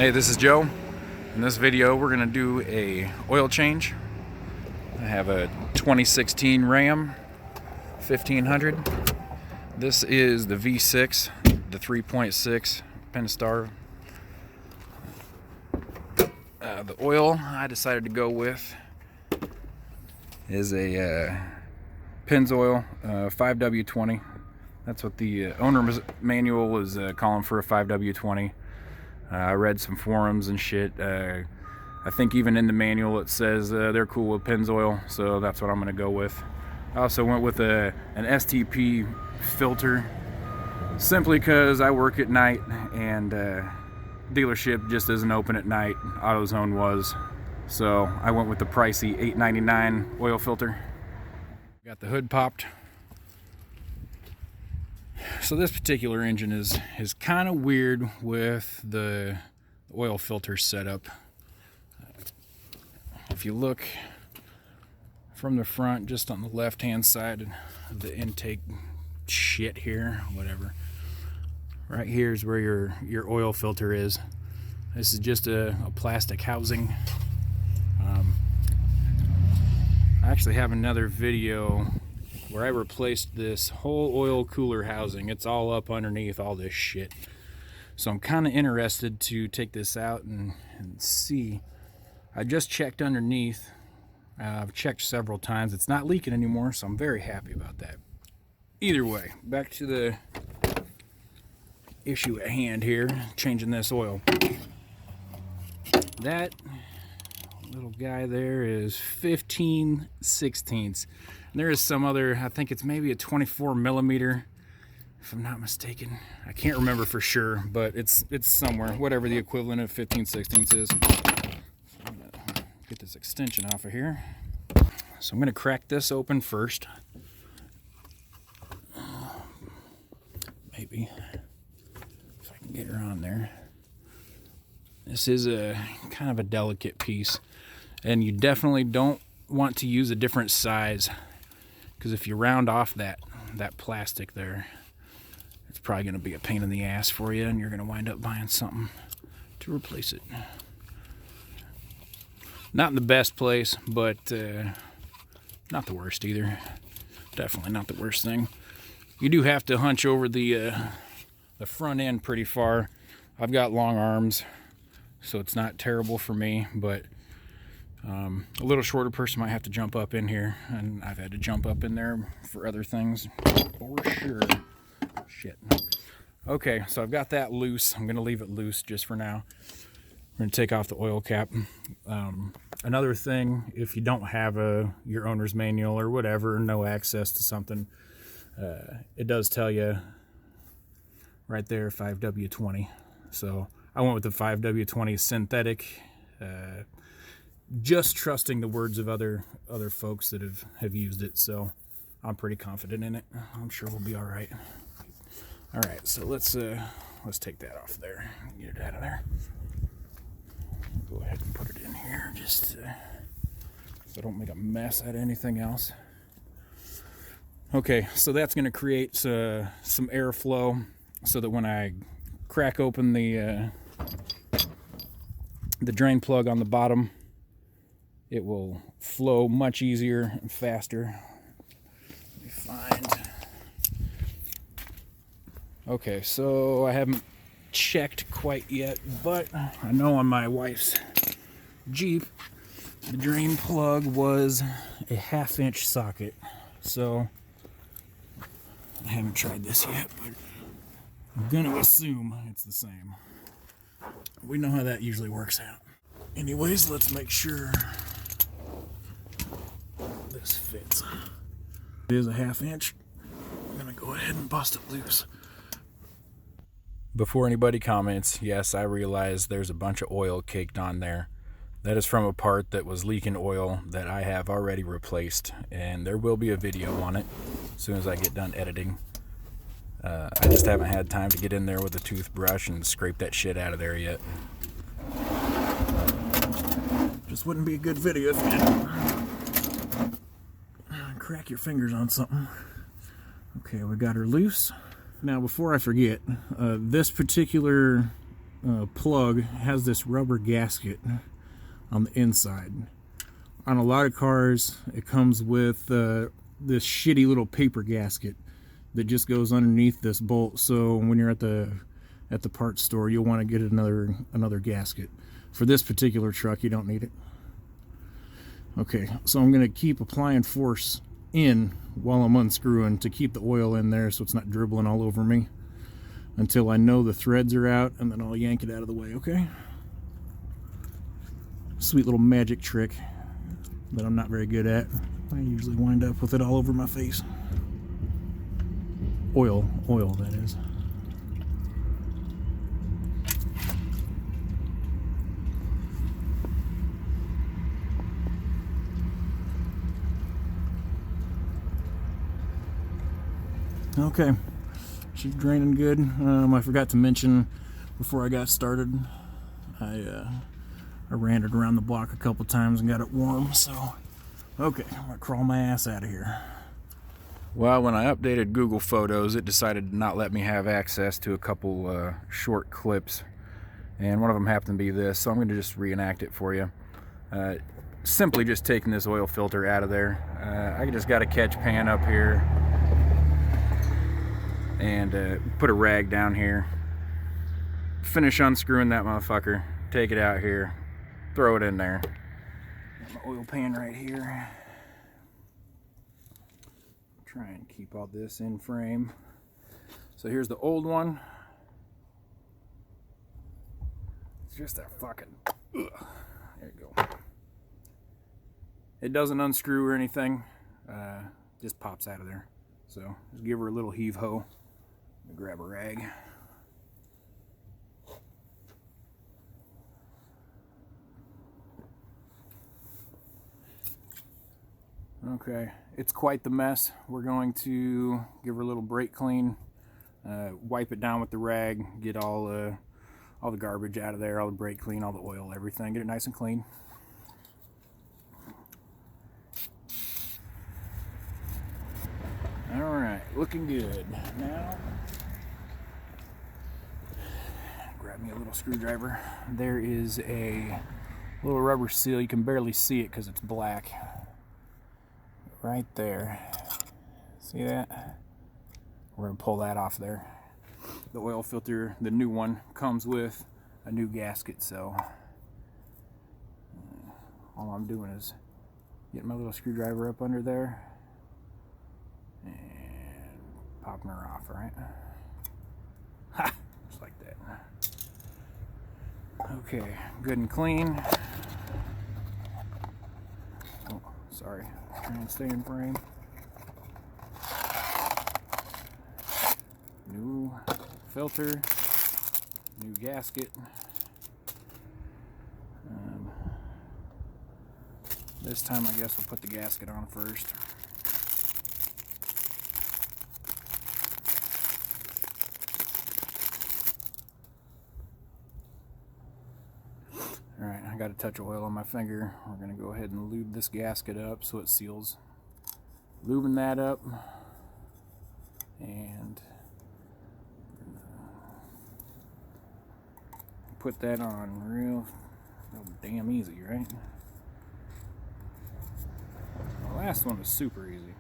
Hey, this is Joe. In this video we're going to do a oil change. I have a 2016 Ram 1500. This is the V6, the 3.6 Pentastar. The oil I decided to go with is a Pennzoil 5W20. That's what the owner's manual is calling for, a 5W20. I read some forums and shit. I think even in the manual it says they're cool with Pennzoil, so that's what I'm going to go with. I also went with an STP filter simply because I work at night and dealership just isn't open at night. AutoZone was, so I went with the pricey $8.99 oil filter. Got the hood popped. So this particular engine is kind of weird with the oil filter setup. If you look from the front, just on the left hand side of the intake shit here, whatever, right here is where your oil filter is. This is just a plastic housing. I actually have another video where I replaced this whole oil cooler housing. It's all up underneath all this shit. So I'm kind of interested to take this out and see. I just checked underneath. I've checked several times. It's not leaking anymore, so I'm very happy about that. Either way, back to the issue at hand here, changing this oil. That little guy there is 15/16. And there is some other, I think it's maybe a 24 millimeter, if I'm not mistaken. I can't remember for sure, but it's somewhere, whatever the equivalent of 15/16 is. So I'm gonna get this extension off of here. So I'm gonna crack this open first. Maybe, if I can get her on there. This is a kind of a delicate piece, and you definitely don't want to use a different size, because if you round off that plastic there, it's probably going to be a pain in the ass for you, and you're going to wind up buying something to replace it. Not in the best place, but not the worst either. Definitely not the worst thing. You do have to hunch over the front end pretty far. I've got long arms, so it's not terrible for me, but a little shorter person might have to jump up in here, and I've had to jump up in there for other things for sure. Shit. Okay, so I've got that loose. I'm going to leave it loose just for now. We're going to take off the oil cap. Another thing, if you don't have your owner's manual or whatever, no access to something, it does tell you right there 5W20. So I went with the 5W20 synthetic, just trusting the words of other folks that have used it, so I'm pretty confident in it. I'm sure we'll be all right. All right, so let's take that off there, get it out of there. Go ahead and put it in here, just so I don't make a mess out of anything else. Okay, so that's going to create some airflow, so that when I crack open the drain plug on the bottom, it will flow much easier and faster. Let me find. Okay, so I haven't checked quite yet, but I know on my wife's Jeep, the drain plug was a 1/2-inch socket. So I haven't tried this yet, but I'm gonna assume it's the same. We know how that usually works out. Anyways, let's make sure this fits. It is a 1/2-inch. I'm gonna go ahead and bust it loose. Before anybody comments, yes, I realize there's a bunch of oil caked on there. That is from a part that was leaking oil that I have already replaced, and there will be a video on it as soon as I get done editing. I just haven't had time to get in there with a toothbrush and scrape that shit out of there yet. Just wouldn't be a good video if you didn't crack your fingers on something. Okay, we got her loose. Now, before I forget, this particular plug has this rubber gasket on the inside. On a lot of cars, it comes with this shitty little paper gasket that just goes underneath this bolt. So when you're at the parts store, you'll want to get another gasket. For this particular truck, you don't need it. Okay, so I'm going to keep applying force in while I'm unscrewing to keep the oil in there so it's not dribbling all over me until I know the threads are out, and then I'll yank it out of the way, okay? Sweet little magic trick that I'm not very good at. I usually wind up with it all over my face. Oil, that is. Okay, she's draining good. I forgot to mention before I got started, I ran it around the block a couple times and got it warm, so okay, I'm gonna crawl my ass out of here. Well, when I updated Google Photos, it decided to not let me have access to a couple short clips, and one of them happened to be this, so I'm gonna just reenact it for you. Simply just taking this oil filter out of there. I just got a catch pan up here and put a rag down here, finish unscrewing that motherfucker, take it out here, throw it in there. Got my oil pan right here. Try and keep all this in frame. So here's the old one. It's just that fucking, ugh. There you go. It doesn't unscrew or anything, just pops out of there. So just give her a little heave ho. Grab a rag. Okay, it's quite the mess. We're going to give her a little brake clean, wipe it down with the rag, get all the garbage out of there, all the brake clean, all the oil, everything, get it nice and clean. All right, looking good. Now, grab me a little screwdriver. There is a little rubber seal. You can barely see it because it's black. Right there. See that? We're going to pull that off there. The oil filter, the new one, comes with a new gasket, so all I'm doing is getting my little screwdriver up under there and popping her off, right? Ha! Just like that. Okay, good and clean. Oh, sorry. Try and stay in frame. New filter, new gasket. This time I guess we'll put the gasket on first. Alright, I got a touch of oil on my finger. We're going to go ahead and lube this gasket up so it seals. Lubing that up. And put that on real damn easy, right? The last one was super easy.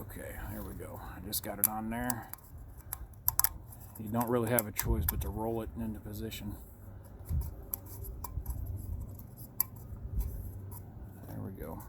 Okay, here we go. I just got it on there. You don't really have a choice but to roll it into position. There we go.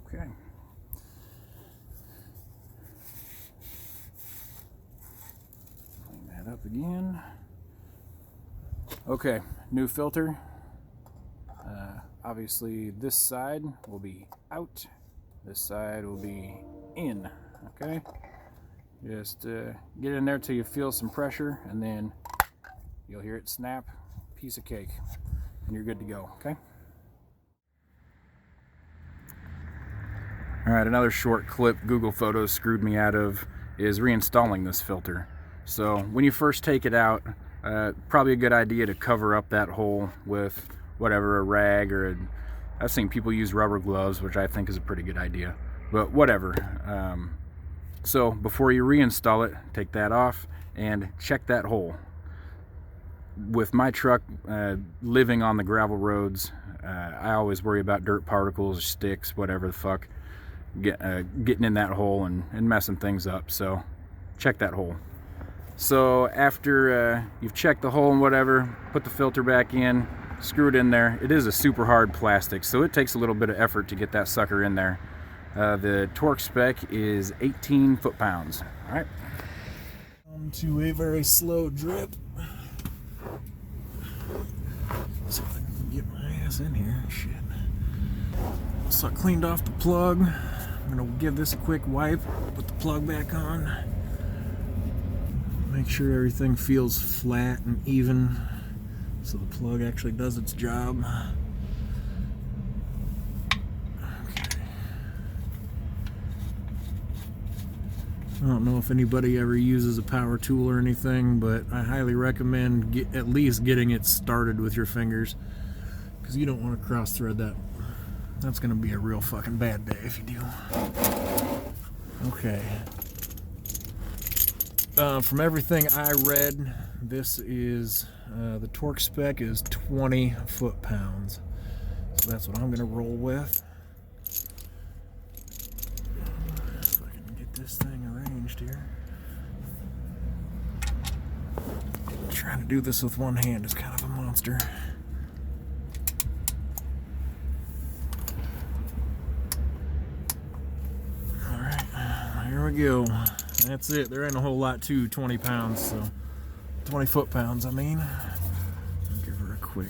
Okay. Clean that up again. Okay, new filter. Obviously this side will be out, this side will be in. Okay, just get in there till you feel some pressure, and then you'll hear it snap. Piece of cake, and you're good to go. Okay. All right, another short clip Google Photos screwed me out of is reinstalling this filter. So when you first take it out, probably a good idea to cover up that hole with whatever, a rag, or I've seen people use rubber gloves, which I think is a pretty good idea, but whatever. So before you reinstall it, take that off and check that hole. With my truck living on the gravel roads, I always worry about dirt particles, sticks, whatever the fuck, getting in that hole and messing things up. So check that hole. So after you've checked the hole and whatever, put the filter back in, screw it in there. It is a super hard plastic, so it takes a little bit of effort to get that sucker in there. The torque spec is 18 foot-pounds. All right. On to a very slow drip. So I can get my ass in here. Shit. So I cleaned off the plug. I'm gonna give this a quick wipe. Put the plug back on. Make sure everything feels flat and even, so the plug actually does its job. I don't know if anybody ever uses a power tool or anything, but I highly recommend at least getting it started with your fingers, because you don't want to cross thread that. That's going to be a real fucking bad day if you do. Okay. From everything I read, this is the torque spec is 20 foot-pounds. So that's what I'm going to roll with. If I can get this thing arranged here. Trying to do this with one hand is kind of a monster. Alright, here we go. That's it. There ain't a whole lot to 20 pounds, so 20 foot-pounds, I mean. I'll give her a quick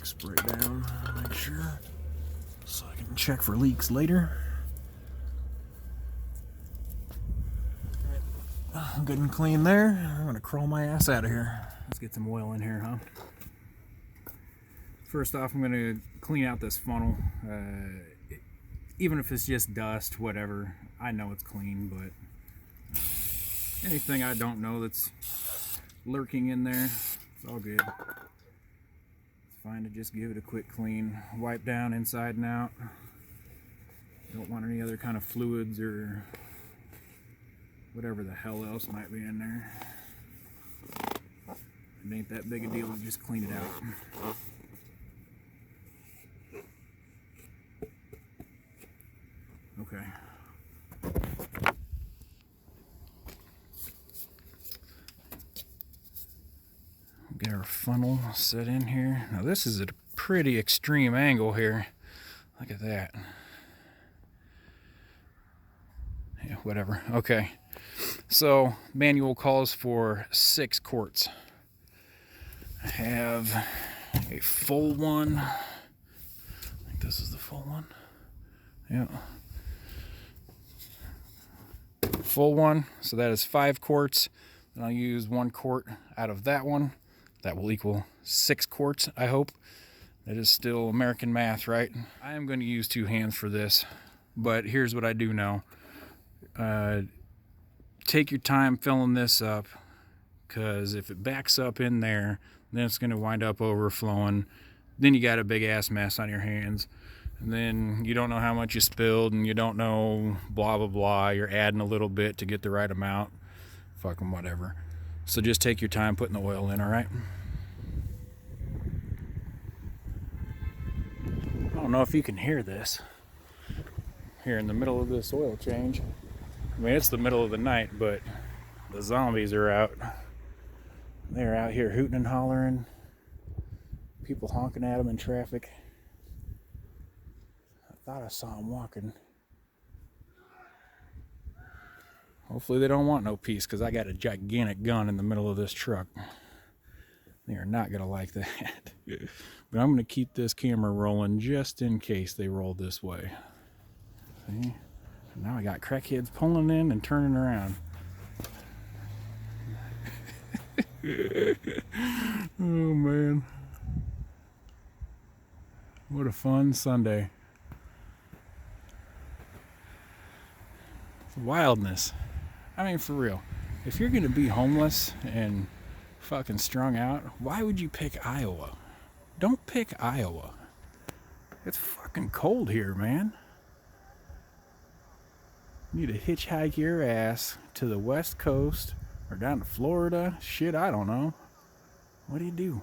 spray down, make sure, so I can check for leaks later. I'm good and clean there. I'm gonna crawl my ass out of here. Let's get some oil in here, huh? First off, I'm gonna clean out this funnel. Even if it's just dust, whatever, I know it's clean, but anything I don't know that's lurking in there, it's all good. It's fine to just give it a quick clean. Wipe down inside and out. Don't want any other kind of fluids or whatever the hell else might be in there. It ain't that big a deal to just clean it out. Okay. Get our funnel set in here. Now this is at a pretty extreme angle here. Look at that. Yeah, whatever. Okay. So manual calls for 6 quarts. I have a full one. I think this is the full one. Yeah. Full one, so that is 5 quarts. And I'll use 1 quart out of that one. That will equal 6 quarts, I hope. That is still American math, right? I am going to use 2 hands for this, but here's what I do know. Take your time filling this up, because if it backs up in there, then it's going to wind up overflowing. Then you got a big ass mess on your hands. And then you don't know how much you spilled, and you don't know blah, blah, blah. You're adding a little bit to get the right amount. Fucking whatever. So just take your time putting the oil in, all right? I don't know if you can hear this. Here in the middle of this oil change. I mean, it's the middle of the night, but the zombies are out. They're out here hooting and hollering. People honking at them in traffic. I thought I saw them walking. Hopefully they don't want no peace, because I got a gigantic gun in the middle of this truck. They are not going to like that. But I'm going to keep this camera rolling just in case they roll this way. See? Now I got crackheads pulling in and turning around. Oh man. What a fun Sunday. Wildness. I mean, for real. If you're going to be homeless and fucking strung out, why would you pick Iowa? Don't pick Iowa. It's fucking cold here, man. You need to hitchhike your ass to the West Coast or down to Florida. Shit, I don't know. What do?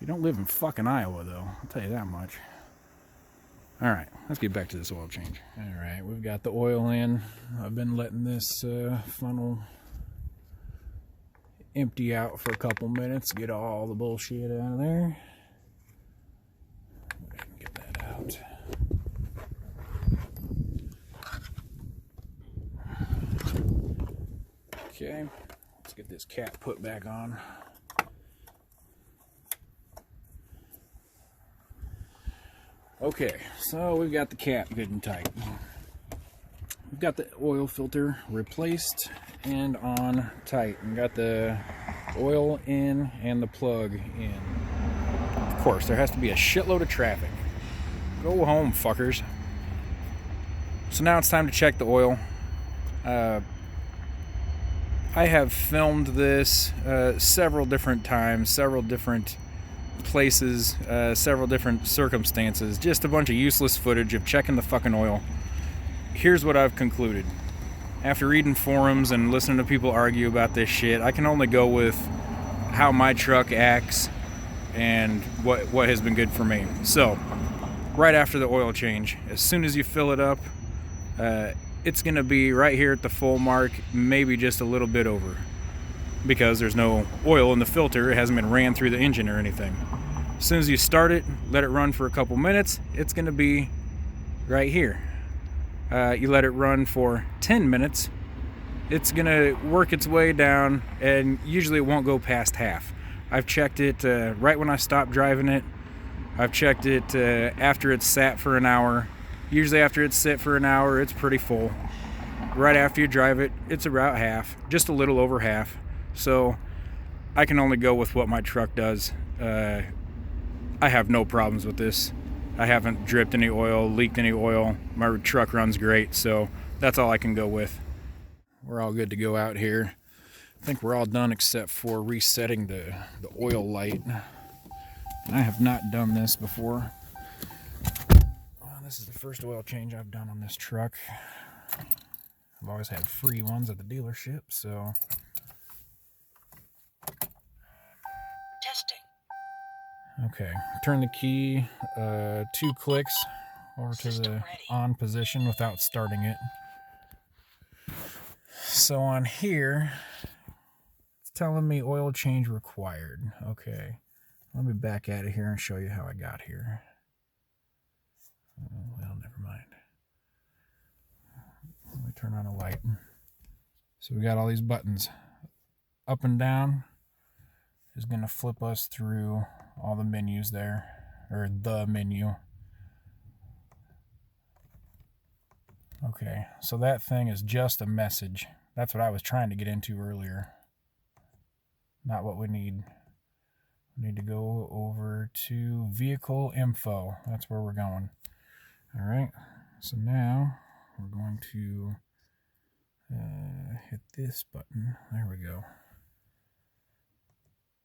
You don't live in fucking Iowa, though. I'll tell you that much. Alright, let's get back to this oil change. Alright, we've got the oil in. I've been letting this funnel empty out for a couple minutes, get all the bullshit out of there. I can get that out. Okay, let's get this cap put back on. Okay, so we've got the cap good and tight. We've got the oil filter replaced and on tight. We've got the oil in and the plug in. Of course, there has to be a shitload of traffic. Go home, fuckers. So now it's time to check the oil. I have filmed this several different times, several different places, several different circumstances. Just a bunch of useless footage of checking the fucking oil. Here's what I've concluded. After reading forums and listening to people argue about this shit, I can only go with how my truck acts and what has been good for me. So, right after the oil change, as soon as you fill it up, it's going to be right here at the full mark, maybe just a little bit over, because there's no oil in the filter. It hasn't been ran through the engine or anything. As soon as you start it, let it run for a couple minutes, it's going to be right here. You let it run for 10 minutes, it's going to work its way down, and usually it won't go past half. I've checked it right when I stopped driving it. I've checked it after it's sat for an hour. Usually after it's sit for an hour, it's pretty full. Right after you drive it, it's about half, just a little over half. So I can only go with what my truck does. I have no problems with this. I haven't dripped any oil, leaked any oil. My truck runs great, so that's all I can go with. We're all good to go out here. I think we're all done except for resetting the oil light. And I have not done this before. This is the first oil change I've done on this truck. I've always had free ones at the dealership, so. Testing. Okay, turn the key 2 clicks over to the on position without starting it. So on here, it's telling me oil change required. Okay, let me back out of here and show you how I got here. Well, never mind. Let me turn on a light. So we got all these buttons. Up and down is going to flip us through all the menus there, or the menu. Okay, so that thing is just a message. That's what I was trying to get into earlier. Not what we need. We need to go over to vehicle info. That's where we're going. All right, so now we're going to hit this button. There we go.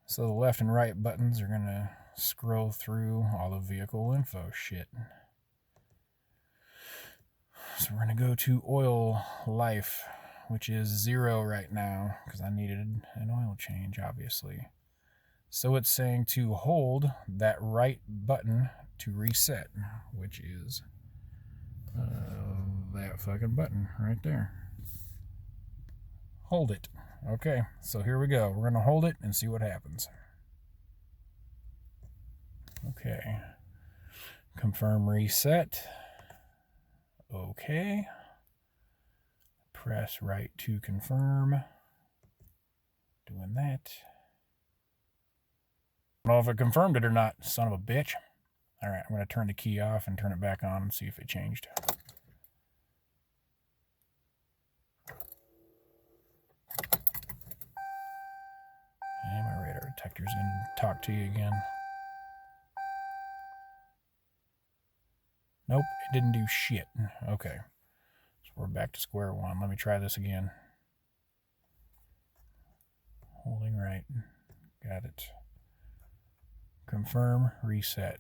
So the left and right buttons are going to scroll through all the vehicle info shit. So we're going to go to oil life, which is 0 right now, because I needed an oil change, obviously. So it's saying to hold that right button to reset, which is that fucking button right there. Hold it. Okay, so here we go. We're going to hold it and see what happens. Okay. Confirm reset. Okay. Press right to confirm. Doing that. I don't know if it confirmed it or not, son of a bitch. Alright, I'm going to turn the key off and turn it back on and see if it changed. And my radar detector's going to talk to you again. Nope, it didn't do shit. Okay, so we're back to square one. Let me try this again. Holding right. Got it. Confirm, reset.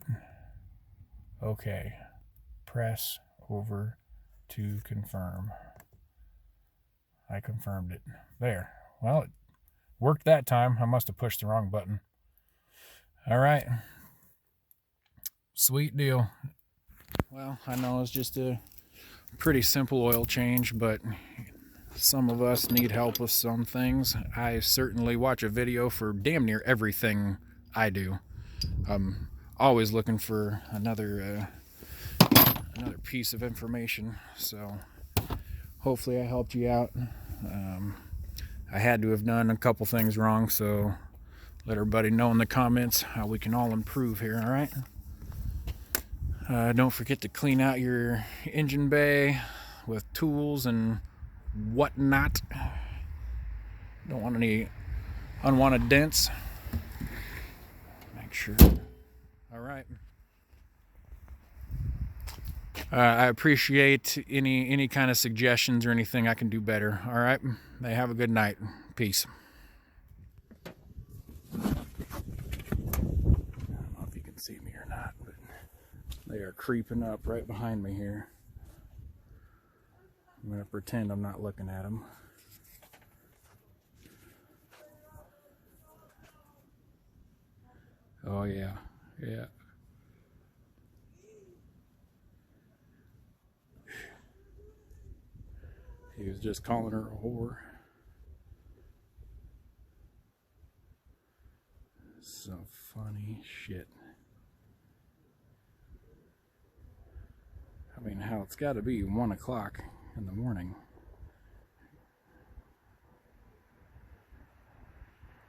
Okay. Press over to confirm. I confirmed it. There. Well, it worked that time. I must have pushed the wrong button. All right. Sweet deal. Well, I know it's just a pretty simple oil change, but some of us need help with some things. I certainly watch a video for damn near everything I do. I'm always looking for another piece of information, so hopefully I helped you out. I had to have done a couple things wrong, so let everybody know in the comments how we can all improve here, all right? Don't forget to clean out your engine bay with tools and whatnot. Don't want any unwanted dents. Make sure. All right. I appreciate any kind of suggestions or anything I can do better. All right. Hey, have a good night. Peace. I don't know if you can see me or not, but they are creeping up right behind me here. I'm going to pretend I'm not looking at them. Oh, yeah. Yeah. He was just calling her a whore. Some funny shit. I mean, hell, it's got to be 1 o'clock in the morning.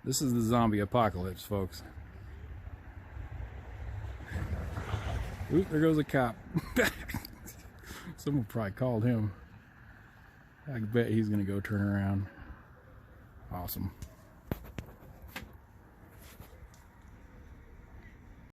This is the zombie apocalypse, folks. Oop, there goes a cop. Someone probably called him. I bet he's gonna go turn around. Awesome.